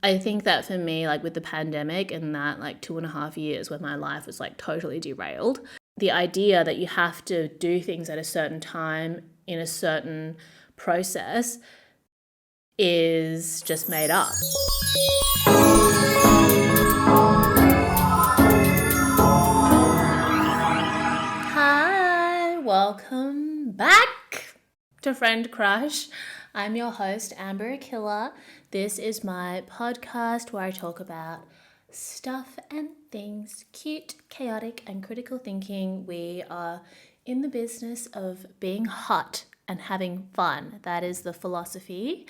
I think that for me, like with the pandemic and that like 2.5 years where my life was like totally derailed, the idea that you have to do things at a certain time in a certain process is just made up. Hi, welcome back to Friend Crush. I'm your host, Amber Akilla. This is my podcast where I talk about stuff and things, cute, chaotic, and critical thinking. We are in the business of being hot and having fun. That is the philosophy.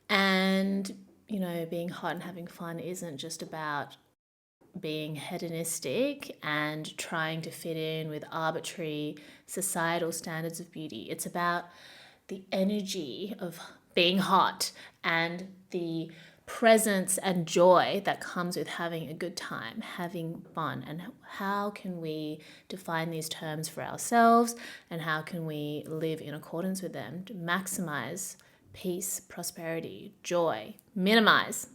And, being hot and having fun isn't just about being hedonistic and trying to fit in with arbitrary societal standards of beauty. It's about the energy of being hot and the presence and joy that comes with having a good time, having fun, and how can we define these terms for ourselves and how can we live in accordance with them to maximize peace, prosperity, joy, minimize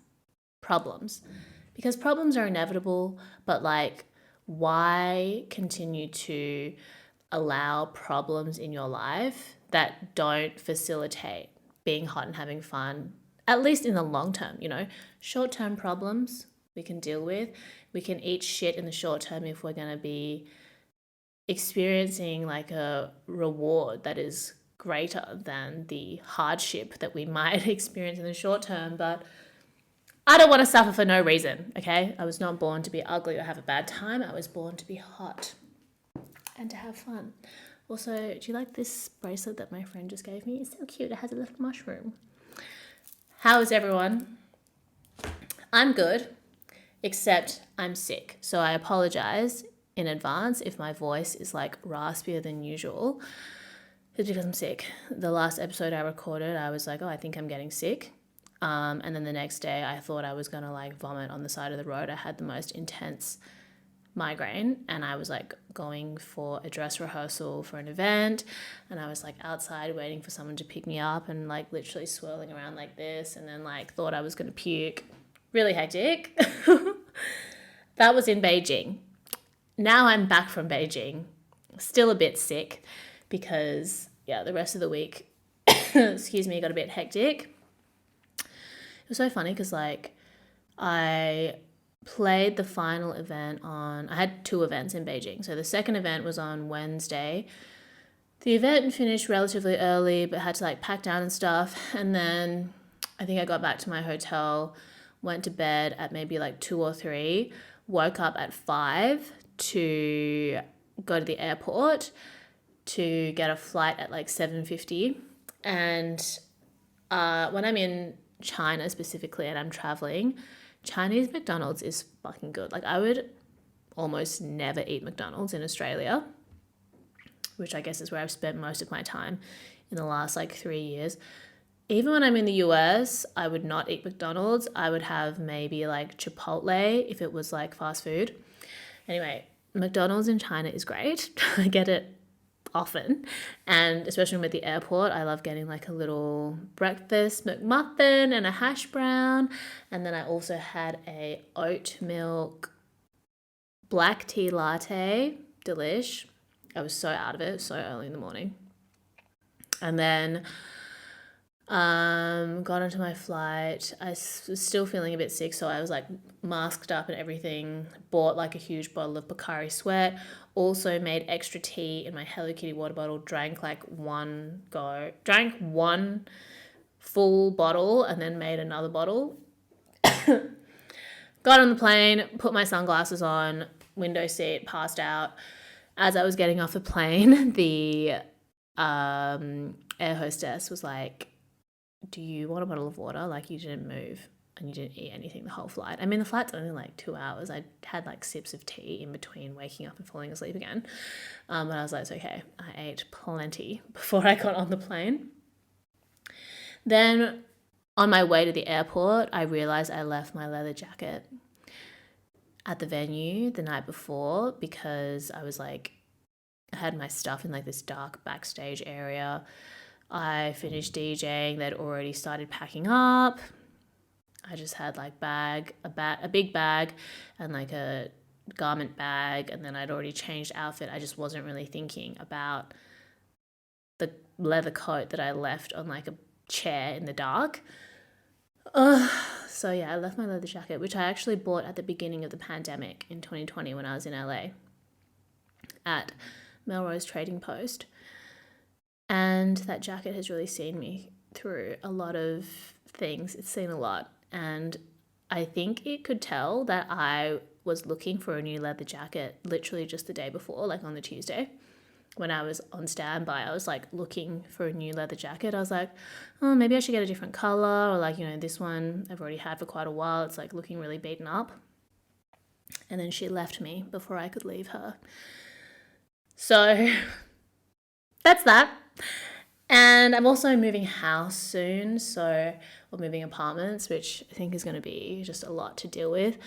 problems. Because problems are inevitable, but why continue to allow problems in your life that don't facilitate being hot and having fun, at least in the long term? Short-term problems we can deal with. We can eat shit in the short term if we're going to be experiencing like a reward that is greater than the hardship that we might experience in the short term. But I don't want to suffer for no reason, okay? I was not born to be ugly or have a bad time. I was born to be hot and to have fun. Also, do you like this bracelet that my friend just gave me? It's so cute. It has a little mushroom. How is everyone? I'm good, except I'm sick. So I apologize in advance if my voice is like raspier than usual. It's because I'm sick. The last episode I recorded, I was like, I think I'm getting sick. And then the next day I thought I was going to vomit on the side of the road. I had the most intense migraine and I was going for a dress rehearsal for an event and I was outside waiting for someone to pick me up and literally swirling around like this and then thought I was going to puke. Really hectic. That was in Beijing. Now I'm back from Beijing. Still a bit sick because the rest of the week excuse me, got a bit hectic. It was so funny because I played the final event I had 2 events in Beijing. So the second event was on Wednesday. The event finished relatively early but had to pack down and stuff. And then I think I got back to my hotel, went to bed at maybe 2 or 3, woke up at 5 to go to the airport to get a flight at 7:50. And when I'm in China specifically and I'm traveling, Chinese McDonald's is fucking good. I would almost never eat McDonald's in Australia, which I guess is where I've spent most of my time in the last 3 years. Even when I'm in the US, I would not eat McDonald's. I would have maybe Chipotle if it was fast food. Anyway, McDonald's in China is great. I get it often, and especially with the airport, I love getting a little breakfast McMuffin and a hash brown, and then I also had a oat milk black tea latte. Delish. I was so out of it so early in the morning. And then got onto my flight. I was still feeling a bit sick, so I was masked up and everything. Bought a huge bottle of Pocari Sweat. Also made extra tea in my Hello Kitty water bottle. Drank one full bottle and then made another bottle. Got on the plane, put my sunglasses on, window seat, passed out. As I was getting off the plane, the air hostess was like, do you want a bottle of water? You didn't move and you didn't eat anything the whole flight. I mean, the flight's only 2 hours. I had sips of tea in between waking up and falling asleep again. But I was like, it's okay. I ate plenty before I got on the plane. Then on my way to the airport, I realized I left my leather jacket at the venue the night before because I was I had my stuff in this dark backstage area. I finished DJing. They'd already started packing up. I just had like a big bag and like a garment bag, and then I'd already changed outfit. I just wasn't really thinking about the leather coat that I left on like a chair in the dark. So yeah, I left my leather jacket, which I actually bought at the beginning of the pandemic in 2020 when I was in LA at Melrose Trading Post. And that jacket has really seen me through a lot of things. It's seen a lot. And I think it could tell that I was looking for a new leather jacket literally just the day before, like on the Tuesday. When I was on standby, I was like looking for a new leather jacket. I was like, oh, maybe I should get a different color, or like, this one I've already had for quite a while. It's like looking really beaten up. And then she left me before I could leave her. So that's that. And I'm also moving house soon, or moving apartments, which I think is going to be just a lot to deal with.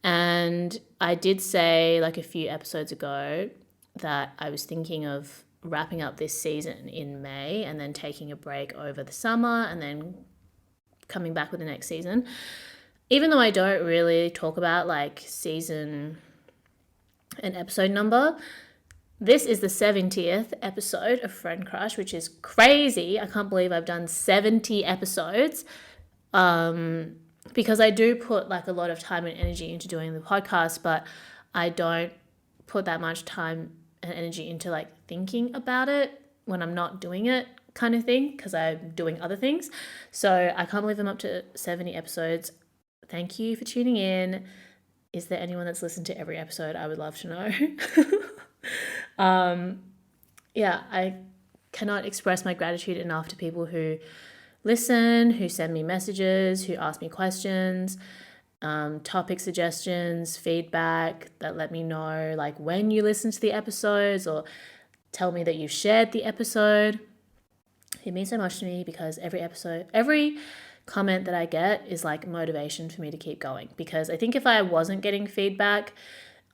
And I did say like a few episodes ago that I was thinking of wrapping up this season in May and then taking a break over the summer and then coming back with the next season. Even though I don't really talk about like season and episode number, this is the 70th episode of Friend Crush, which is crazy. I can't believe I've done 70 episodes, because I do put like a lot of time and energy into doing the podcast, but I don't put that much time and energy into like thinking about it when I'm not doing it, kind of thing, because I'm doing other things. So I can't believe I'm up to 70 episodes. Thank you for tuning in. Is there anyone that's listened to every episode? I would love to know. Yeah, I cannot express my gratitude enough to people who listen, who send me messages, who ask me questions, topic suggestions, feedback that let me know like when you listen to the episodes or tell me that you shared the episode. It means so much to me because every comment that I get is like motivation for me to keep going, because I think if I wasn't getting feedback,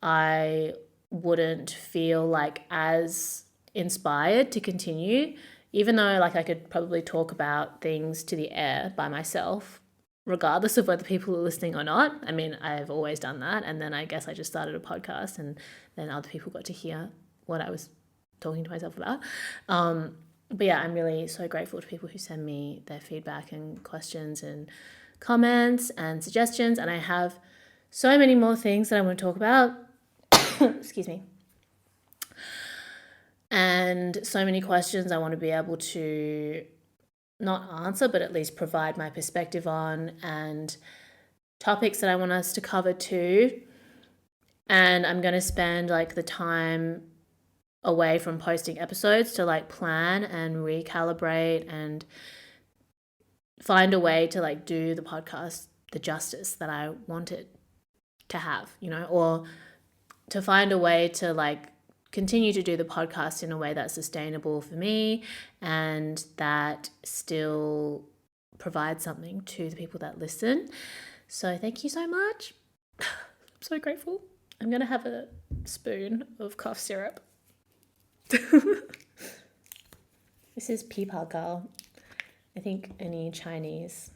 I wouldn't feel like as inspired to continue, even though like I could probably talk about things to the air by myself, regardless of whether people are listening or not. I mean, I've always done that. And then I guess I just started a podcast and then other people got to hear what I was talking to myself about. But yeah, I'm really so grateful to people who send me their feedback and questions and comments and suggestions. And I have so many more things that I want to talk about. Excuse me. And so many questions I want to be able to not answer, but at least provide my perspective on, and topics that I want us to cover too. And I'm going to spend like the time away from posting episodes to like plan and recalibrate and find a way to like do the podcast the justice that I want it to have, or to find a way to like continue to do the podcast in a way that's sustainable for me and that still provides something to the people that listen. So thank you so much. I'm so grateful. I'm going to have a spoon of cough syrup. This is Peepa Girl. I think any Chinese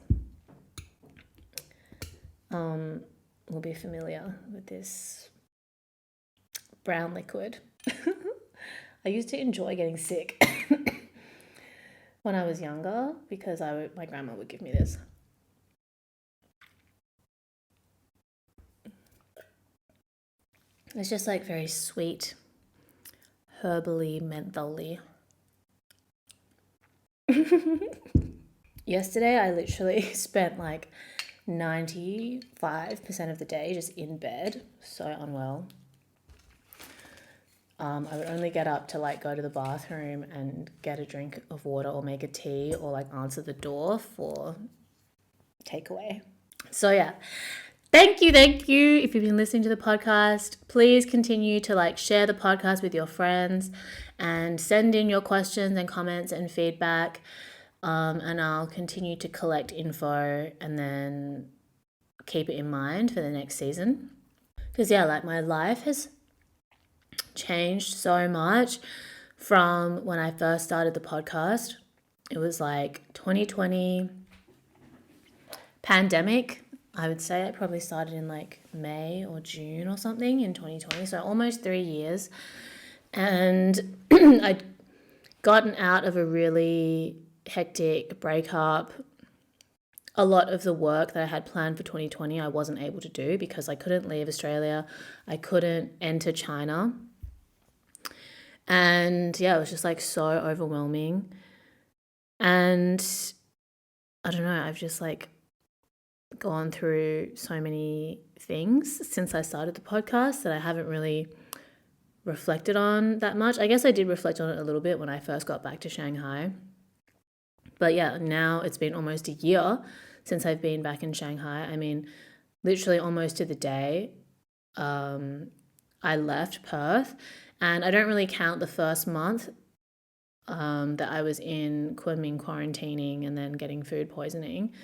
will be familiar with this brown liquid. I used to enjoy getting sick when I was younger because my grandma would give me this. It's just like very sweet, herbally, mentholy. Yesterday, I literally spent like 95% of the day just in bed, so unwell. I would only get up to like go to the bathroom and get a drink of water or make a tea or like answer the door for takeaway. So yeah, thank you. If you've been listening to the podcast, please continue to like share the podcast with your friends and send in your questions and comments and feedback. And I'll continue to collect info and then keep it in mind for the next season. Because yeah, like my life has changed so much from when I first started the podcast. It was like 2020 pandemic I would say I probably started in like May or June or something in 2020, so almost 3 years. And I'd gotten out of a really hectic breakup. A lot of the work that I had planned for 2020, I wasn't able to do because I couldn't leave Australia. I couldn't enter China. And yeah, it was just like so overwhelming. And I don't know, I've just like gone through so many things since I started the podcast that I haven't really reflected on that much. I guess I did reflect on it a little bit when I first got back to Shanghai. But yeah, now it's been almost a year since I've been back in Shanghai. I mean, literally almost to the day I left Perth. And I don't really count the first month that I was in Kunming quarantining and then getting food poisoning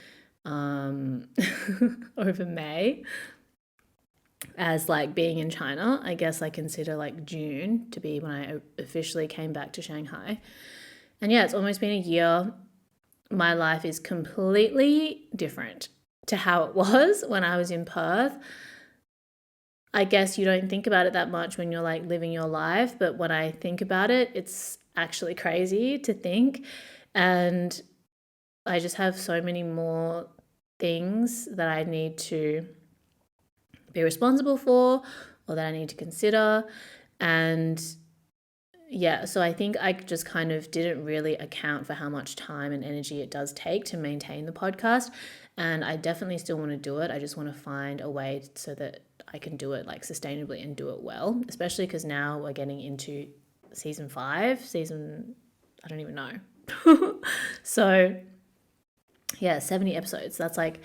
over May as like being in China. I guess I consider like June to be when I officially came back to Shanghai. And yeah, it's almost been a year. My life is completely different to how it was when I was in Perth. I guess you don't think about it that much when you're like living your life, but when I think about it, it's actually crazy to think. And I just have so many more things that I need to be responsible for or that I need to consider. And yeah, so I think I just kind of didn't really account for how much time and energy it does take to maintain the podcast. And I definitely still want to do it. I just want to find a way so that I can do it like sustainably and do it well, especially because now we're getting into season 5, I don't even know. So yeah, 70 episodes. That's like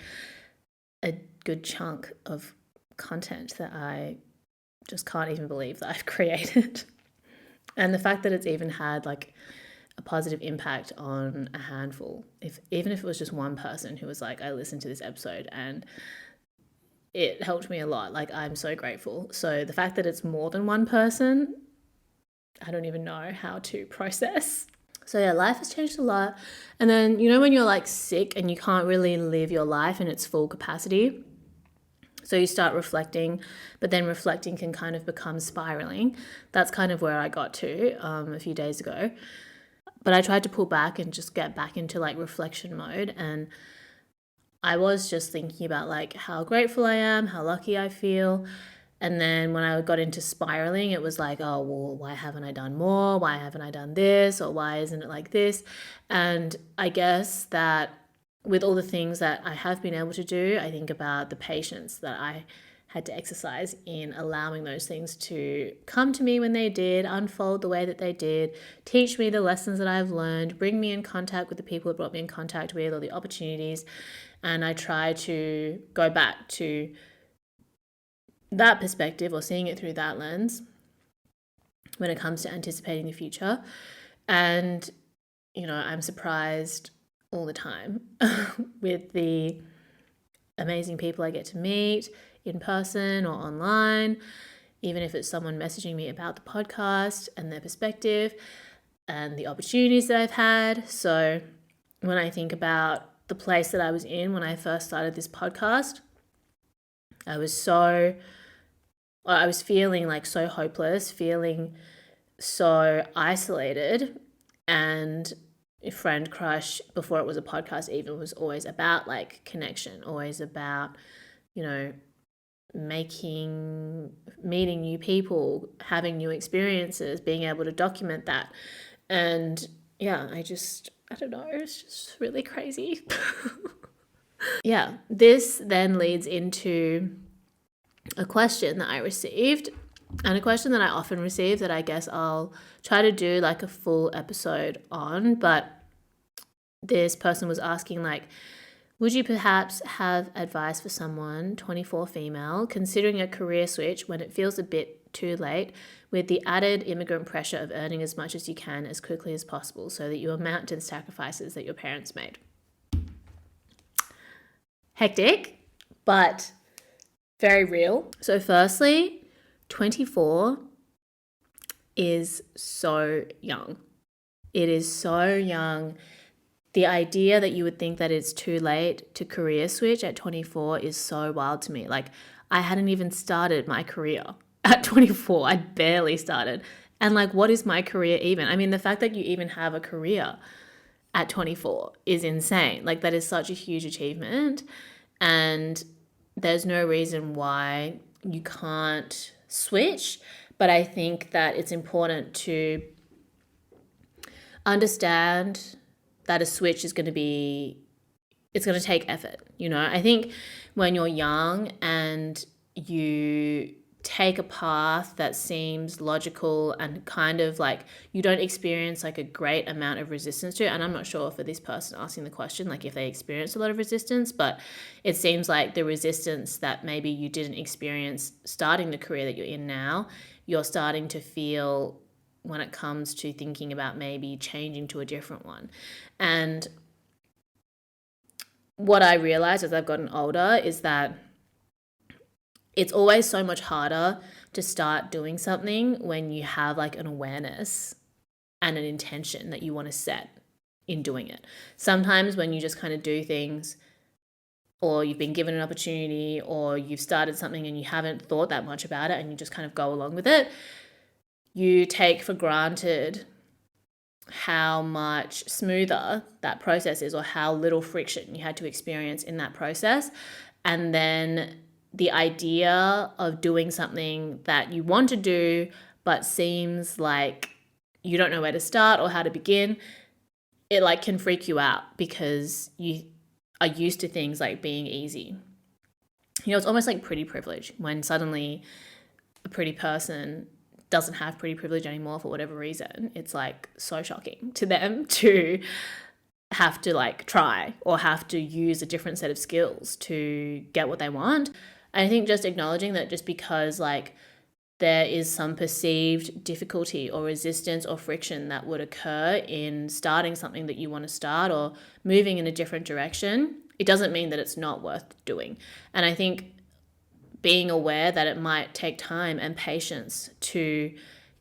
a good chunk of content that I just can't even believe that I've created. And the fact that it's even had like a positive impact on a handful, even if it was just one person who was like, I listened to this episode and it helped me a lot. Like, I'm so grateful. So the fact that it's more than one person, I don't even know how to process. So yeah, life has changed a lot. And then, you know, when you're like sick and you can't really live your life in its full capacity, so you start reflecting, but then reflecting can kind of become spiraling. That's kind of where I got to a few days ago. But I tried to pull back and just get back into like reflection mode. And I was just thinking about like how grateful I am, how lucky I feel. And then when I got into spiraling, it was like, oh, well, why haven't I done more? Why haven't I done this? Or why isn't it like this? And I guess that with all the things that I have been able to do, I think about the patience that I had to exercise in allowing those things to come to me when they did, unfold the way that they did, teach me the lessons that I've learned, bring me in contact with the people it brought me in contact with, or the opportunities. And I try to go back to that perspective or seeing it through that lens when it comes to anticipating the future. And, you know, I'm surprised all the time with the amazing people I get to meet in person or online, even if it's someone messaging me about the podcast and their perspective and the opportunities that I've had. So when I think about the place that I was in when I first started this podcast, I was feeling like so hopeless, feeling so isolated. And Friend Crush, before it was a podcast even, was always about like connection, always about, you know, meeting new people, having new experiences, being able to document that. And yeah, I don't know, it's just really crazy. Yeah, this then leads into a question that I received, and a question that I often receive that I guess I'll try to do like a full episode on. But this person was asking like, would you perhaps have advice for someone, 24 female, considering a career switch when it feels a bit too late, with the added immigrant pressure of earning as much as you can as quickly as possible so that you amount to the sacrifices that your parents made? Hectic, but very real. So firstly, 24 is so young. It is so young. The idea that you would think that it's too late to career switch at 24 is so wild to me. Like, I hadn't even started my career at 24. I barely started. And like, what is my career even? I mean, the fact that you even have a career at 24 is insane. Like, that is such a huge achievement. And there's no reason why you can't switch. But I think that it's important to understand that a switch is going to be, it's going to take effort. You know, I think when you're young and you take a path that seems logical and kind of like you don't experience like a great amount of resistance to it, and I'm not sure for this person asking the question like if they experience a lot of resistance, but it seems like the resistance that maybe you didn't experience starting the career that you're in now, you're starting to feel when it comes to thinking about maybe changing to a different one. And what I realized as I've gotten older is that it's always so much harder to start doing something when you have like an awareness and an intention that you want to set in doing it. Sometimes when you just kind of do things, or you've been given an opportunity, or you've started something and you haven't thought that much about it and you just kind of go along with it, you take for granted how much smoother that process is, or how little friction you had to experience in that process. And then the idea of doing something that you want to do but seems like you don't know where to start or how to begin, it like can freak you out because you are used to things like being easy. You know, it's almost like pretty privilege when suddenly a pretty person doesn't have pretty privilege anymore for whatever reason. It's like so shocking to them to have to like try or have to use a different set of skills to get what they want. And I think just acknowledging that just because like there is some perceived difficulty or resistance or friction that would occur in starting something that you want to start or moving in a different direction, it doesn't mean that it's not worth doing. And I think being aware that it might take time and patience to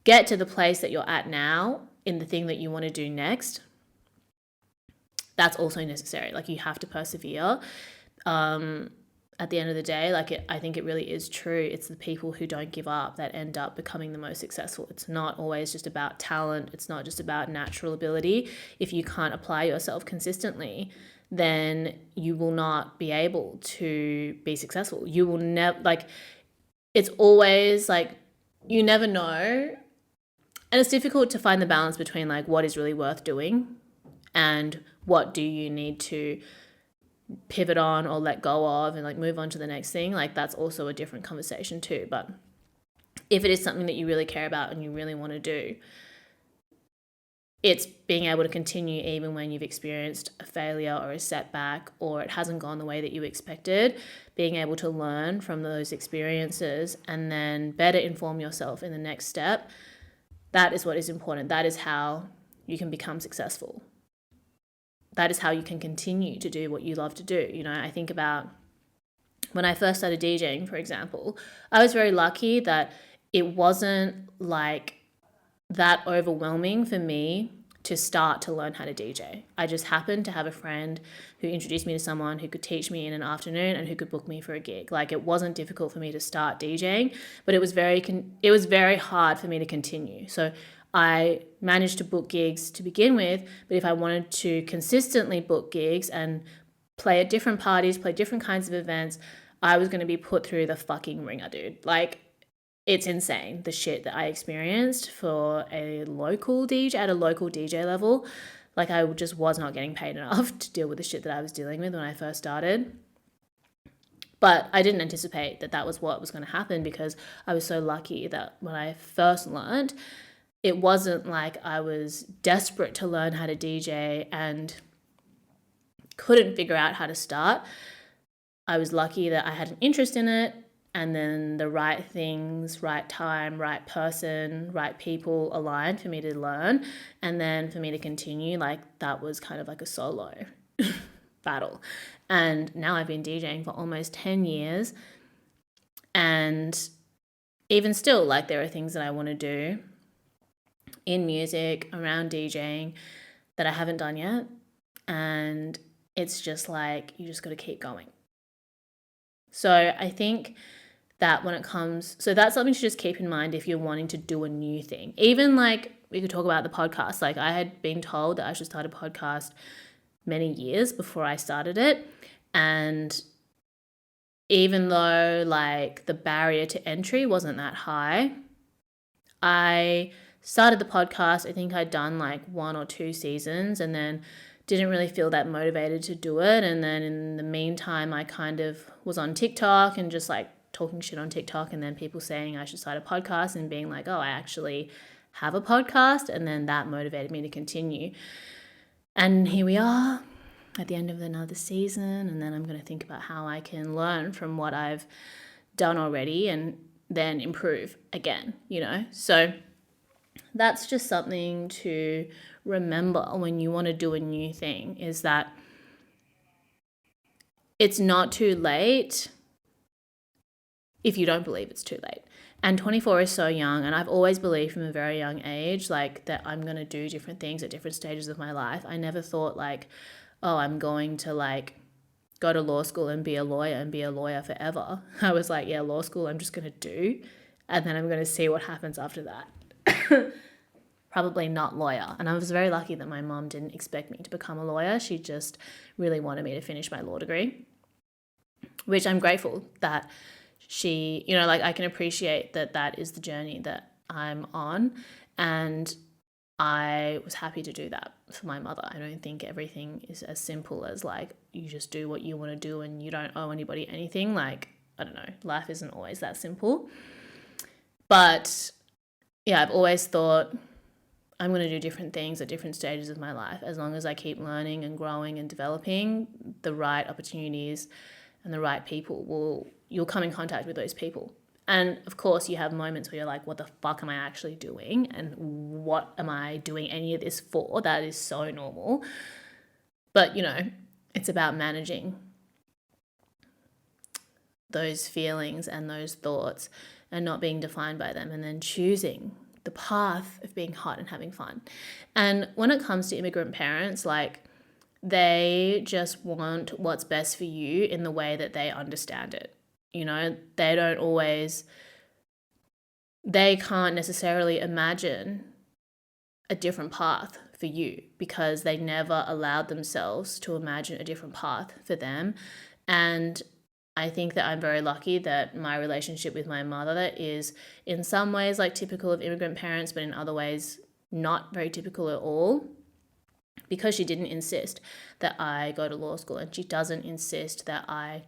get to the place that you're at now in the thing that you want to do next, that's also necessary. Like, you have to persevere. At the end of the day, I think it really is true. It's the people who don't give up that end up becoming the most successful. It's not always just about talent. It's not just about natural ability. If you can't apply yourself consistently, then you will not be able to be successful. You will never, it's always you never know. And it's difficult to find the balance between what is really worth doing and what do you need to pivot on or let go of and move on to the next thing. That's also a different conversation too. But if it is something that you really care about and you really want to do, it's being able to continue even when you've experienced a failure or a setback or it hasn't gone the way that you expected, being able to learn from those experiences and then better inform yourself in the next step. That is what is important. That is how you can become successful. That is how you can continue to do what you love to do. You know, I think about when I first started DJing, for example, I was very lucky that it wasn't that overwhelming for me to start to learn how to DJ. I just happened to have a friend who introduced me to someone who could teach me in an afternoon and who could book me for a gig. It wasn't difficult for me to start DJing, but it was very hard for me to continue. So I managed to book gigs to begin with, but if I wanted to consistently book gigs and play at different parties, play different kinds of events, I was going to be put through the fucking ringer, dude. It's insane, the shit that I experienced for a local DJ, at a local DJ level. I just was not getting paid enough to deal with the shit that I was dealing with when I first started. But I didn't anticipate that was what was going to happen because I was so lucky that when I first learned, it wasn't like I was desperate to learn how to DJ and couldn't figure out how to start. I was lucky that I had an interest in it, and then the right things, right time, right person, right people aligned for me to learn. And then for me to continue, that was kind of like a solo battle. And now I've been DJing for almost 10 years. And even still, there are things that I want to do in music, around DJing, that I haven't done yet. and it's just like you just got to keep going. So I think that when it comes, so that's something to just keep in mind if you're wanting to do a new thing. Even like we could talk about the podcast. Like I had been told that I should start a podcast many years before I started it. And even though like the barrier to entry wasn't that high, I started the podcast. I think I'd done like 1 or 2 seasons and then didn't really feel that motivated to do it. And then in the meantime, I kind of was on TikTok and just like talking shit on TikTok, and then people saying I should start a podcast and being like, oh, I actually have a podcast. And then that motivated me to continue. And here we are at the end of another season. And then I'm going to think about how I can learn from what I've done already and then improve again, you know? So that's just something to remember when you want to do a new thing, is that it's not too late if you don't believe it's too late. And 24 is so young, and I've always believed from a very young age like that I'm going to do different things at different stages of my life. I never thought like, oh, I'm going to like go to law school and be a lawyer forever. I was like, yeah, law school I'm just going to do, and then I'm going to see what happens after that. Probably not lawyer. And I was very lucky that my mom didn't expect me to become a lawyer. She just really wanted me to finish my law degree, which I'm grateful that she, you know, like I can appreciate that that is the journey that I'm on. And I was happy to do that for my mother. I don't think everything is as simple as like you just do what you want to do and you don't owe anybody anything. Like, I don't know, life isn't always that simple. But yeah, I've always thought I'm going to do different things at different stages of my life. As long as I keep learning and growing and developing, the right opportunities and the right people you'll come in contact with those people. And of course you have moments where you're like, what the fuck am I actually doing? And what am I doing any of this for? That is so normal. But, you know, it's about managing those feelings and those thoughts and not being defined by them, and then choosing the path of being hot and having fun. And when it comes to immigrant parents, like they just want what's best for you in the way that they understand it. You know, they can't necessarily imagine a different path for you because they never allowed themselves to imagine a different path for them. And I think that I'm very lucky that my relationship with my mother is in some ways like typical of immigrant parents, but in other ways not very typical at all, because she didn't insist that I go to law school, and she doesn't insist that I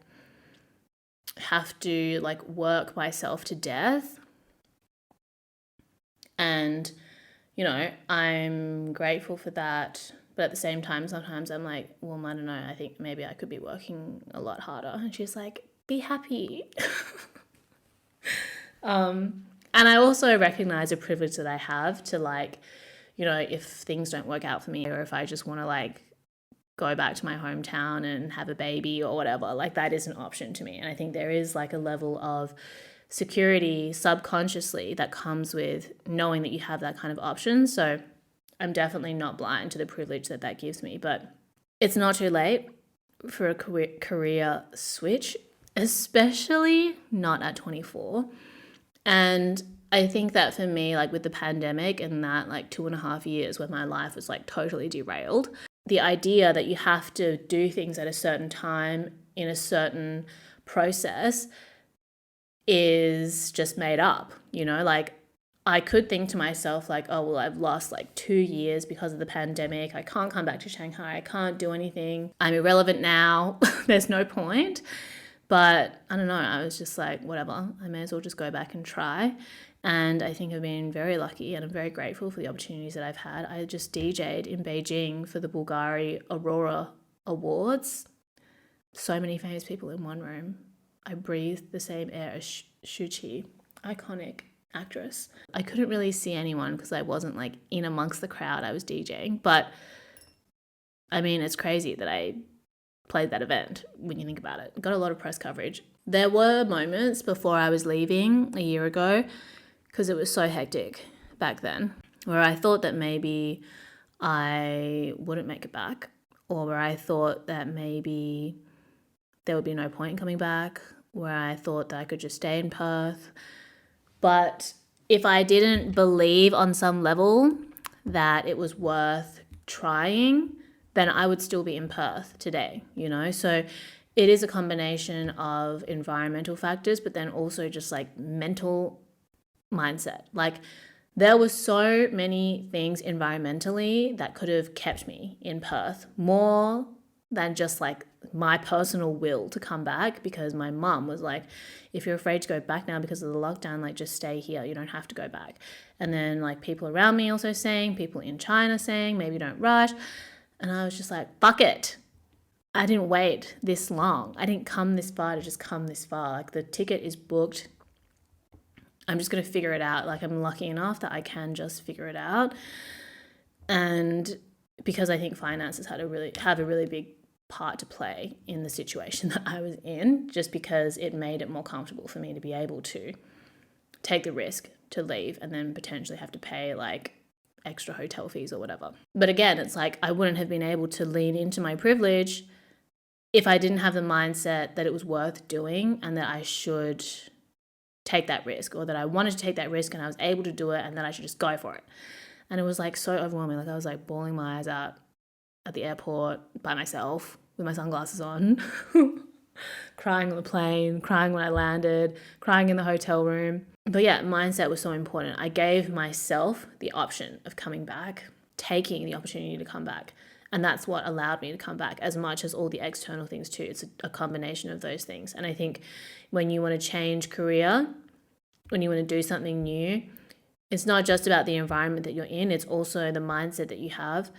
have to like work myself to death. And, you know, I'm grateful for that. But at the same time, sometimes I'm like, well, I don't know, I think maybe I could be working a lot harder. And she's like, be happy. And I also recognize a privilege that I have to like, you know, if things don't work out for me, or if I just want to like go back to my hometown and have a baby or whatever, like that is an option to me. And I think there is like a level of security subconsciously that comes with knowing that you have that kind of option. So I'm definitely not blind to the privilege that that gives me, but it's not too late for a career switch, especially not at 24. And I think that for me, like with the pandemic and that like 2.5 years where my life was like totally derailed, the idea that you have to do things at a certain time in a certain process is just made up, you know, like I could think to myself like, oh, well, I've lost like 2 years because of the pandemic. I can't come back to Shanghai. I can't do anything. I'm irrelevant now. There's no point. But I don't know. I was just like, whatever. I may as well just go back and try. And I think I've been very lucky and I'm very grateful for the opportunities that I've had. I just DJ'd in Beijing for the Bulgari Aurora Awards. So many famous people in one room. I breathed the same air as Shuqi, iconic actress. I couldn't really see anyone because I wasn't like in amongst the crowd I was DJing, but I mean, it's crazy that I played that event when you think about it. Got a lot of press coverage. There were moments before I was leaving a year ago, because it was so hectic back then, where I thought that maybe I wouldn't make it back, or where I thought that maybe there would be no point in coming back, where I thought that I could just stay in Perth. But if I didn't believe on some level that it was worth trying, then I would still be in Perth today, So it is a combination of environmental factors, but then also just like mental mindset. Like there were so many things environmentally that could have kept me in Perth more than just like my personal will to come back, because my mum was like, if you're afraid to go back now because of the lockdown, like just stay here, you don't have to go back. And then like people around me also saying, people in China saying, maybe don't rush. And I was just like, fuck it. I didn't wait this long. I didn't come this far to just come this far. Like the ticket is booked. I'm just going to figure it out. Like I'm lucky enough that I can just figure it out. And because I think finances have a really big part to play in the situation that I was in, just because it made it more comfortable for me to be able to take the risk to leave and then potentially have to pay like extra hotel fees or whatever. But again, it's like I wouldn't have been able to lean into my privilege if I didn't have the mindset that it was worth doing and that I should take that risk, or that I wanted to take that risk and I was able to do it and that I should just go for it. And it was like so overwhelming. Like I was like bawling my eyes out at the airport by myself with my sunglasses on, crying on the plane, crying when I landed, crying in the hotel room. But yeah, mindset was so important. I gave myself the option of coming back, taking the opportunity to come back. And that's what allowed me to come back, as much as all the external things too. It's a combination of those things. And I think when you want to change career, when you want to do something new, it's not just about the environment that you're in, it's also the mindset that you have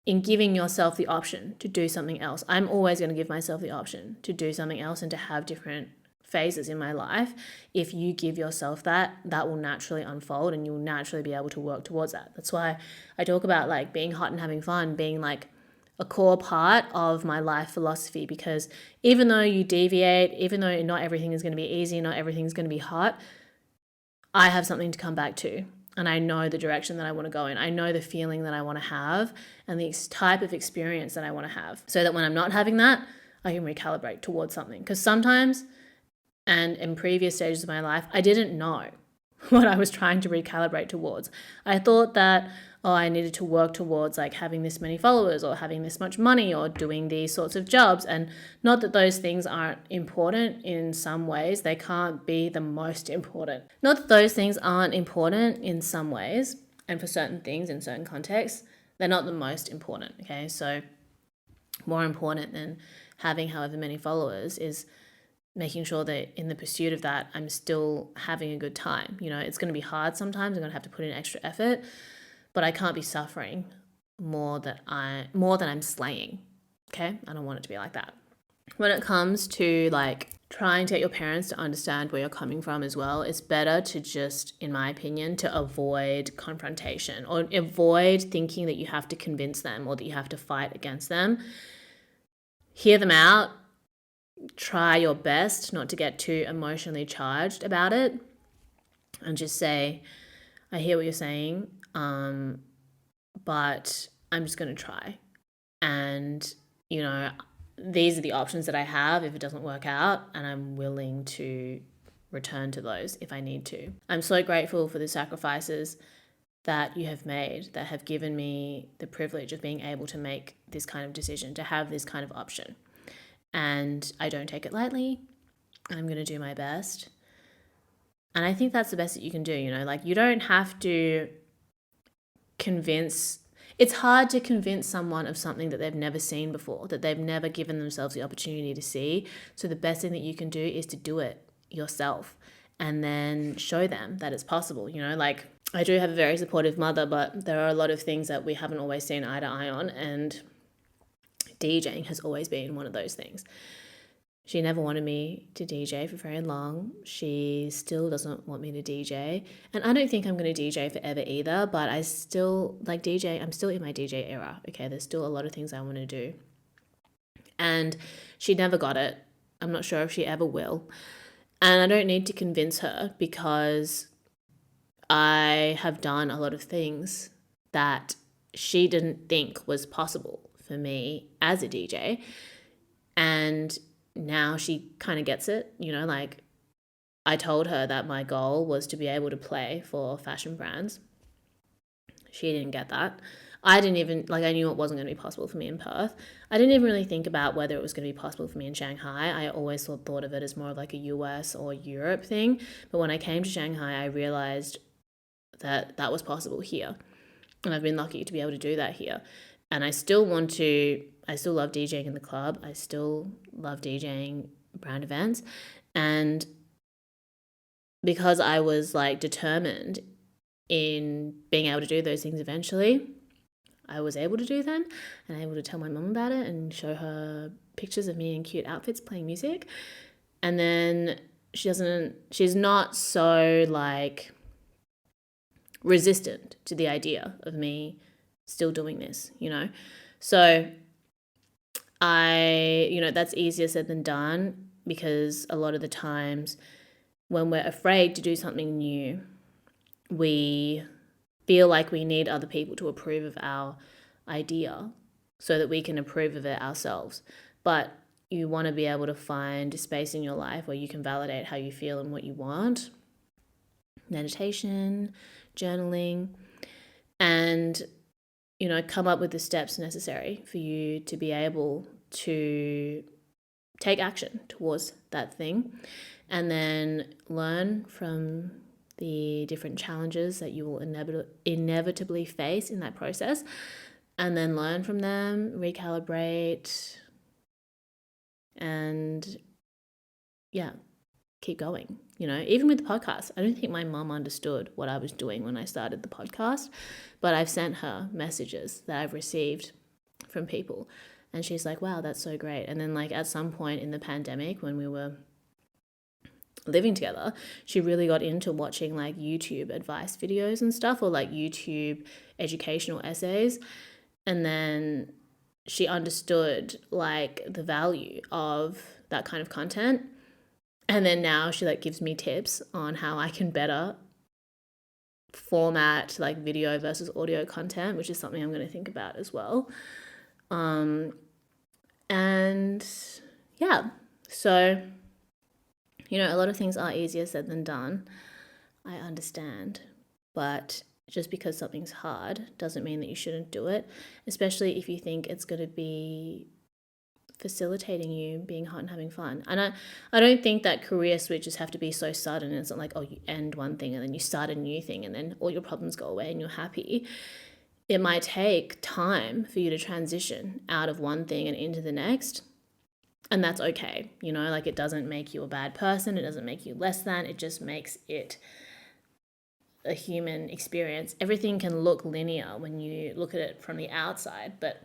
in giving yourself the option to do something else. I'm always going to give myself the option to do something else and to have different phases in my life. If you give yourself that will naturally unfold and you'll naturally be able to work towards that. That's why I talk about like being hot and having fun being like a core part of my life philosophy, because even though you deviate, even though not everything is going to be easy, not everything's going to be hot, I have something to come back to. And I know the direction that I want to go in. I know the feeling that I want to have and the type of experience that I want to have, so that when I'm not having that, I can recalibrate towards something. Because sometimes, and in previous stages of my life, I didn't know what I was trying to recalibrate towards. I thought that, I needed to work towards like having this many followers or having this much money or doing these sorts of jobs. And not that those things aren't important in some ways. They can't be the most important. Not that those things aren't important in some ways, and for certain things in certain contexts, they're not the most important. Okay, so more important than having however many followers is making sure that in the pursuit of that, I'm still having a good time. It's going to be hard sometimes. I'm going to have to put in extra effort, but I can't be suffering more than I'm slaying. Okay? I don't want it to be like that. When it comes to like trying to get your parents to understand where you're coming from as well, it's better to just, in my opinion, to avoid confrontation or avoid thinking that you have to convince them or that you have to fight against them. Hear them out. Try your best not to get too emotionally charged about it, and just say, I hear what you're saying, but I'm just going to try. And, these are the options that I have if it doesn't work out, and I'm willing to return to those if I need to. I'm so grateful for the sacrifices that you have made that have given me the privilege of being able to make this kind of decision, to have this kind of option. And I don't take it lightly. I'm going to do my best. And I think that's the best that you can do, like you don't have to convince. It's hard to convince someone of something that they've never seen before, that they've never given themselves the opportunity to see. So the best thing that you can do is to do it yourself and then show them that it's possible. Like I do have a very supportive mother, but there are a lot of things that we haven't always seen eye to eye on, and DJing has always been one of those things. She never wanted me to DJ for very long. She still doesn't want me to DJ. And I don't think I'm going to DJ forever either, but I still like DJ. I'm still in my DJ era. Okay, there's still a lot of things I want to do. And she never got it. I'm not sure if she ever will. And I don't need to convince her, because I have done a lot of things that she didn't think was possible for me as a DJ. And now she kind of gets it, like I told her that my goal was to be able to play for fashion brands. She didn't get that. I didn't even, I knew it wasn't going to be possible for me in Perth. I didn't even really think about whether it was going to be possible for me in Shanghai. I always thought of it as more of like a US or Europe thing. But when I came to Shanghai, I realized that that was possible here. And I've been lucky to be able to do that here. And I still love DJing in the club. I still love DJing brand events. And because I was determined in being able to do those things eventually, I was able to do them and able to tell my mum about it and show her pictures of me in cute outfits playing music. And then she's not so resistant to the idea of me still doing this, So that's easier said than done, because a lot of the times when we're afraid to do something new, we feel like we need other people to approve of our idea so that we can approve of it ourselves. But you want to be able to find a space in your life where you can validate how you feel and what you want. Meditation, journaling, and come up with the steps necessary for you to be able to take action towards that thing, and then learn from the different challenges that you will inevitably face in that process, and then learn from them, recalibrate, and keep going. Even with the podcast, I don't think my mum understood what I was doing when I started the podcast, but I've sent her messages that I've received from people, and she's like, wow, that's so great. And then at some point in the pandemic, when we were living together, she really got into watching YouTube advice videos and stuff, or YouTube educational essays. And then she understood the value of that kind of content. And then now she gives me tips on how I can better format video versus audio content, which is something I'm going to think about as well. And yeah, so a lot of things are easier said than done. I understand, but just because something's hard doesn't mean that you shouldn't do it, especially if you think it's going to be facilitating you being hot and having fun. And I don't think that career switches have to be so sudden. It's not you end one thing and then you start a new thing and then all your problems go away and you're happy. It might take time for you to transition out of one thing and into the next. And that's okay. It doesn't make you a bad person. It doesn't make you less than. It just makes it a human experience. Everything can look linear when you look at it from the outside, but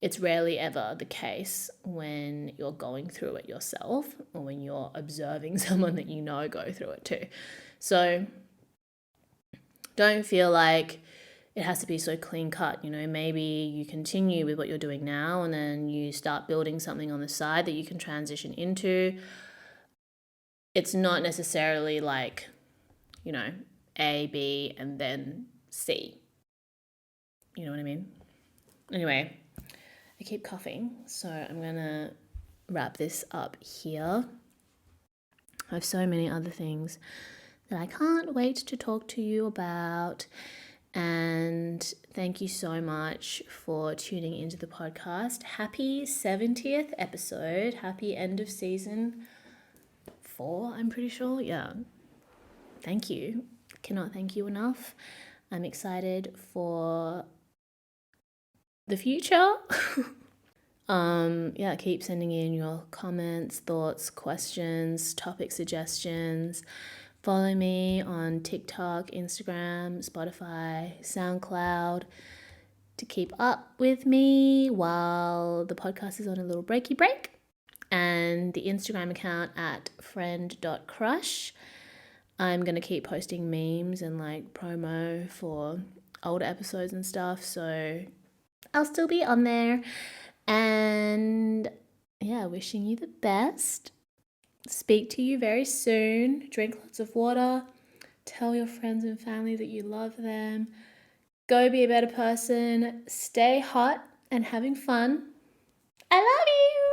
it's rarely ever the case when you're going through it yourself or when you're observing someone that go through it too. So don't feel like it has to be so clean cut. Maybe you continue with what you're doing now and then you start building something on the side that you can transition into. It's not necessarily A, B, and then C. You know what I mean? Anyway, I keep coughing, so I'm going to wrap this up here. I have so many other things that I can't wait to talk to you about. And thank you so much for tuning into the podcast. Happy 70th episode. Happy end of season 4, I'm pretty sure. Yeah. Thank you. Cannot thank you enough. I'm excited for the future. Keep sending in your comments, thoughts, questions, topic suggestions. Follow me on TikTok, Instagram, Spotify, SoundCloud to keep up with me while the podcast is on a little breaky break. And the Instagram account at friend.crush. I'm going to keep posting memes and promo for older episodes and stuff. So I'll still be on there. And wishing you the best. Speak to you very soon. Drink lots of water. Tell your friends and family that you love them. Go be a better person. Stay hot and having fun. I love you.